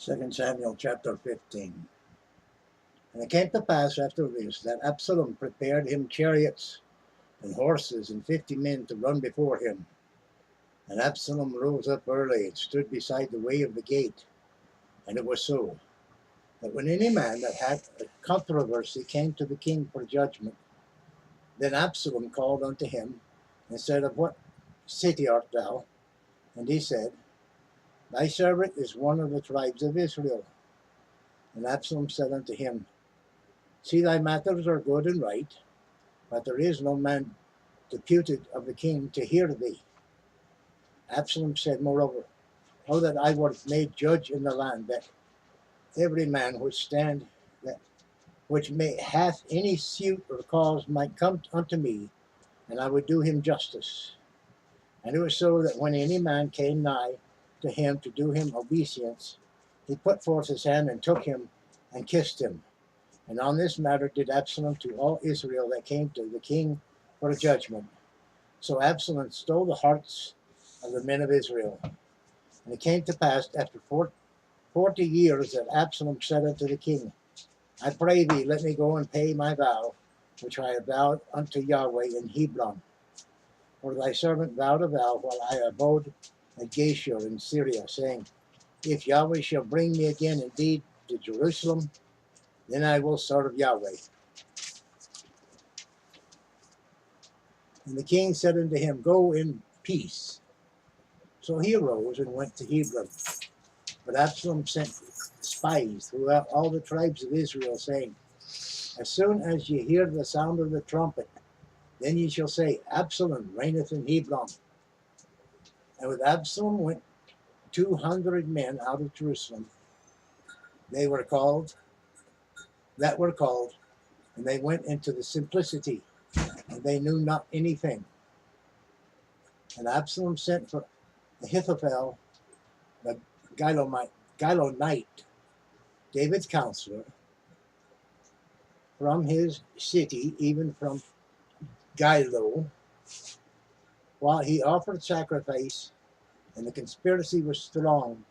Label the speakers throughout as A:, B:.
A: 2 Samuel chapter 15. And it came to pass after this that Absalom prepared him chariots and horses and 50 men to run before him. And Absalom rose up early and stood beside the way of the gate. And it was so that when any man that had a controversy came to the king for judgment, then Absalom called unto him and said, Of what city art thou? And he said, Thy servant is one of the tribes of Israel. And Absalom said unto him, See, thy matters are good and right, but there is no man deputed of the king to hear thee. Absalom said, Moreover, oh, that I were made judge in the land, that every man which hath any suit or cause might come unto me, and I would do him justice. And it was so that when any man came nigh to him to do him obeisance, he put forth his hand and took him and kissed him. And on this matter did Absalom to all Israel that came to the king for a judgment. So Absalom stole the hearts of the men of Israel. And it came to pass after 40 years that Absalom said unto the king, I pray thee, let me go and pay my vow, which I have vowed unto Yahweh in Hebron. For thy servant vowed a vow while I abode at Jasher in Syria, saying, If Yahweh shall bring me again indeed to Jerusalem, then I will serve Yahweh. And the king said unto him, Go in peace. So he arose and went to Hebron. But Absalom sent spies throughout all the tribes of Israel, saying, As soon as ye hear the sound of the trumpet, then ye shall say, Absalom reigneth in Hebron. And with Absalom went 200 men out of Jerusalem. They were called, and they went into the simplicity, and they knew not anything. And Absalom sent for Ahithophel, the Gilonite, David's counselor, from his city, even from Gilo, while he offered sacrifice, and the conspiracy was strong,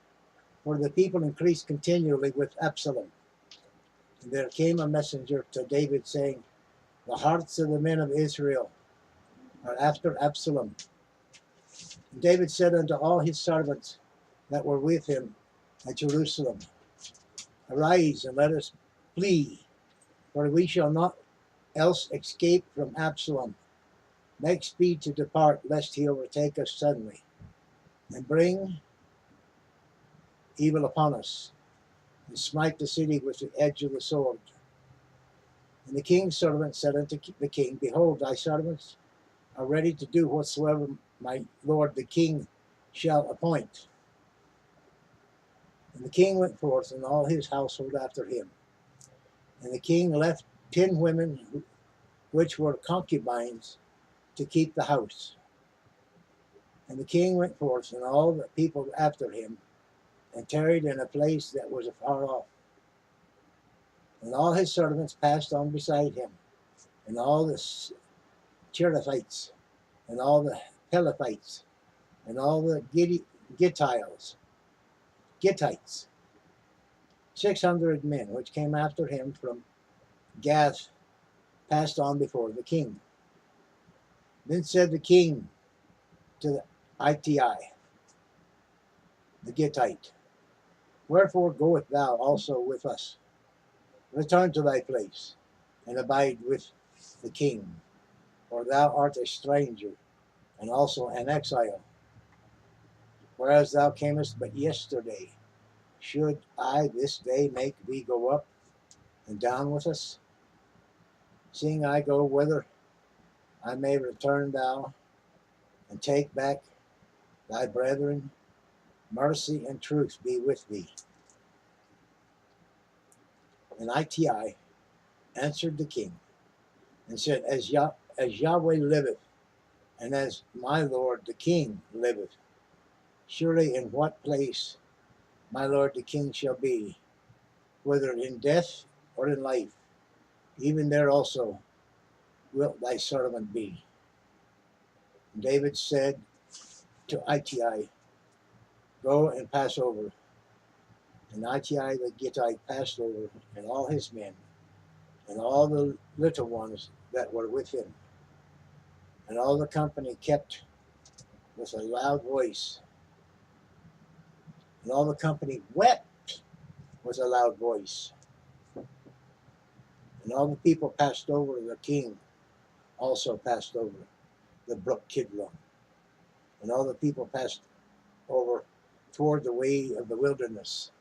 A: for the people increased continually with Absalom. And there came a messenger to David, saying, The hearts of the men of Israel are after Absalom. And David said unto all his servants that were with him at Jerusalem, Arise, and let us flee, for we shall not else escape from Absalom. Make speed to depart, lest he overtake us suddenly, and bring evil upon us, and smite the city with the edge of the sword. And the king's servant said unto the king, Behold, thy servants are ready to do whatsoever my lord the king shall appoint. And the king went forth, and all his household after him. And the king left 10 women which were concubines to keep the house. And the king went forth, and all the people after him, and tarried in a place that was afar off. And all his servants passed on beside him, and all the Cherethites, and all the Pelethites, and all the Gittites, 600 men which came after him from Gath, passed on before the king. Then said the king to the Ittai, the Gittite, Wherefore goest thou also with us? Return to thy place, and abide with the king, for thou art a stranger, and also an exile. Whereas thou camest but yesterday, should I this day make thee go up and down with us? Seeing I go whither I may return thou, and take back thy brethren, mercy and truth be with thee. And Ittai answered the king, and said, As Yahweh liveth, and as my lord the king liveth, surely in what place my lord the king shall be, whether in death or in life, even there also wilt thy servant be. And David said to Ittai, Go and pass over, And Achai the Gittite passed over, and all his men, and all the little ones that were with him. And all the company kept with a loud voice. And all the company wept with a loud voice. And all the people passed over. The king also passed over the brook Kidron. And all the people passed over toward the way of the wilderness.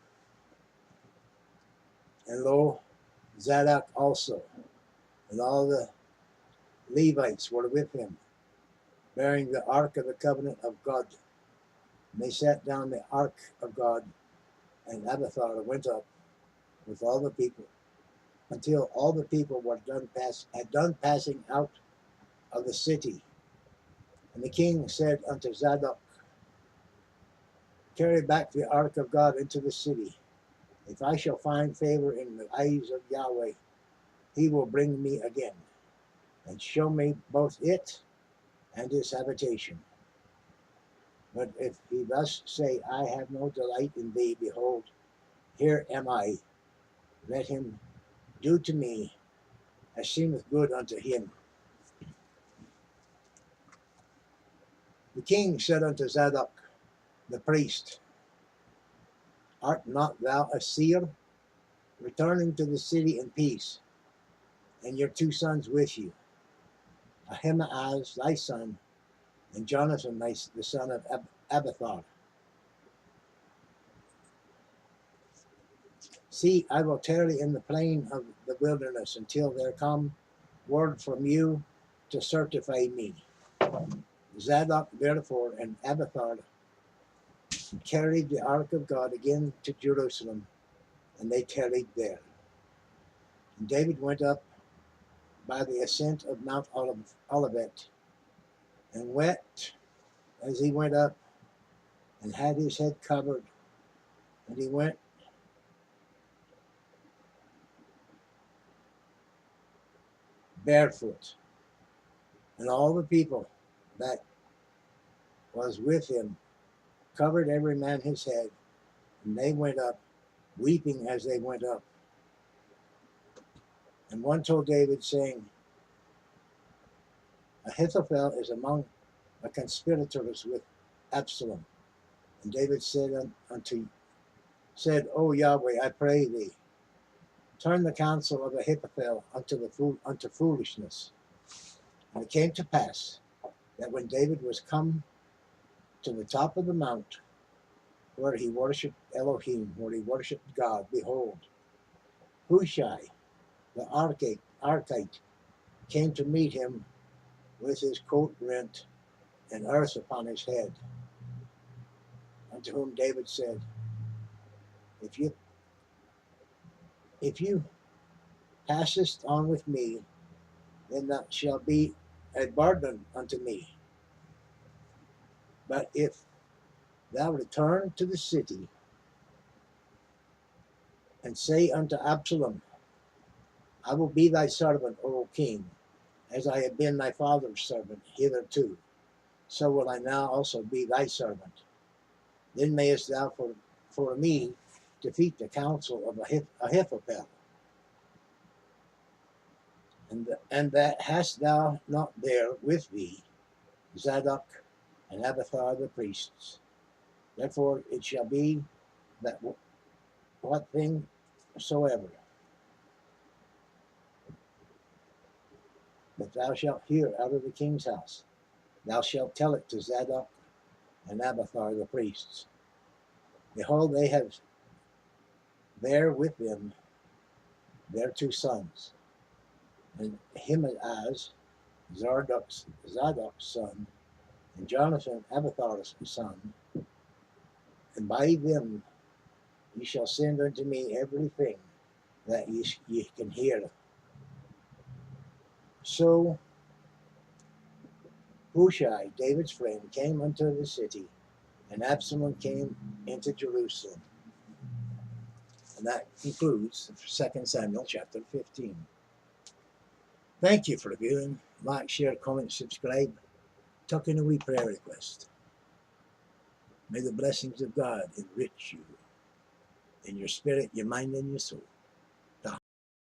A: And lo, Zadok also, and all the Levites were with him, bearing the ark of the covenant of God. And they sat down the ark of God, and Abiathar went up with all the people, until all the people were had done passing out of the city. And the king said unto Zadok, carry back the ark of God into the city. If I shall find favor in the eyes of Yahweh, he will bring me again, and show me both it and his habitation. But if he thus say, I have no delight in thee, behold, here am I. Let him do to me as seemeth good unto him. The king said unto Zadok the priest, art not thou a seer? Return into the city in peace, and your two sons with you, Ahimaaz thy son, and Jonathan the son of Abiathar. See, I will tarry in the plain of the wilderness until there come word from you to certify me. Zadok therefore and Abiathar carried the ark of God again to Jerusalem, and they tarried there. And David went up by the ascent of Mount Olivet, and wept as he went up, and had his head covered, and he went barefoot. And all the people that was with him covered every man his head, and they went up, weeping as they went up. And one told David, saying, Ahithophel is among the conspirators with Absalom. And David said, O Yahweh, I pray thee, turn the counsel of Ahithophel unto foolishness. And it came to pass that when David was come to the top of the mount, where he worshipped Elohim, where he worshipped God, behold, Hushai the Archite came to meet him with his coat rent and earth upon his head. Unto whom David said, If you passest on with me, then that shall be a burden unto me. But if thou return to the city, and say unto Absalom, I will be thy servant, O king, as I have been thy father's servant hitherto, so will I now also be thy servant. Then mayest thou for me defeat the counsel of Ahithophel. And that hast thou not there with thee Zadok and Abiathar the priests. Therefore it shall be that what thing soever that thou shalt hear out of the king's house, thou shalt tell it to Zadok and Abiathar the priests. Behold, they have there with them their two sons, and Ahimaaz, Zadok's son, and Jonathan, Abiathar's son, and by them ye shall send unto me everything that ye can hear. So Hushai, David's friend, came unto the city, and Absalom came into Jerusalem. And that concludes 2 Samuel chapter 15. Thank you for reviewing. Like, share, comment, subscribe. Tuck in a wee prayer request. May the blessings of God enrich you. in your spirit, your mind, and your soul.